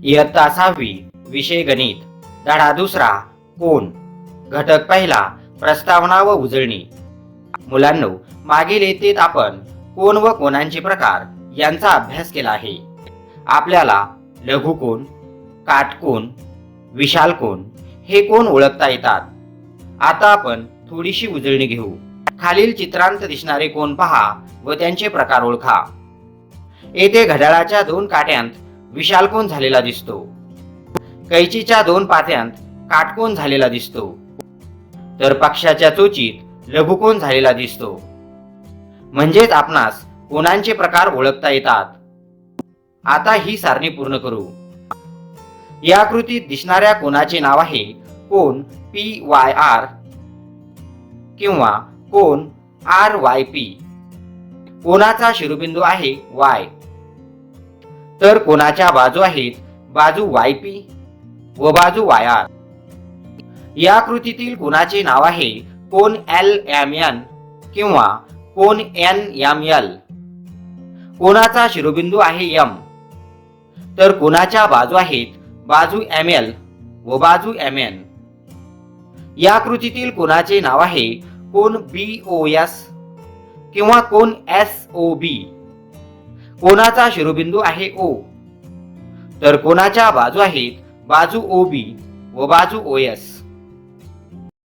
इयत्ता 6वी, विषय गणित, धडा 2, कोन, घटक पहिला, प्रस्तावना व उजळणी. मुलांनो, मागील येतेत आपण कोन व कोनांचे प्रकार यांचा अभ्यास केला आहे. आपल्याला लघुकोन, काटकोन, विशाल कोन हे कोन ओळखता येतात. आता आपण थोडीशी उजळणी घेऊ. खालील चित्रांत दिसणारे कोन पहा व त्यांचे प्रकार ओळखा. येथे घड्याळाच्या 2 काट्यांत विशाल कोन झालेला दिसतो. कैचीच्या 2 पात्यांत काटकोन झालेला दिसतो. तर पक्षाच्या चोचीत लघुकोन झालेला दिसतो. म्हणजेच आपणास कोनांचे प्रकार ओळखता येतात. आता ही सारणी पूर्ण करू. या आकृतीत दिसणाऱ्या कोनाचे नाव आहे कोन PYR किंवा कोन RYP. कोनाचा शिरोबिंदू आहे Y. तर कोनाच्या बाजू आहेत बाजू YP व बाजू YR. या आकृतीतील कोनाचे नाव आहे कोन LMN किंवा कोन NML. कोनाचा शिरोबिंदू आहे M. तर कोनाच्या बाजू आहेत बाजू ML व बाजू MN. या आकृतीतील कोनाचे नाव आहे कोन BOS किंवा कोन SOB. कोनाचा शिरोबिंदू आहे O. तर कोनाच्या बाजू आहेत बाजू OB व बाजू OS.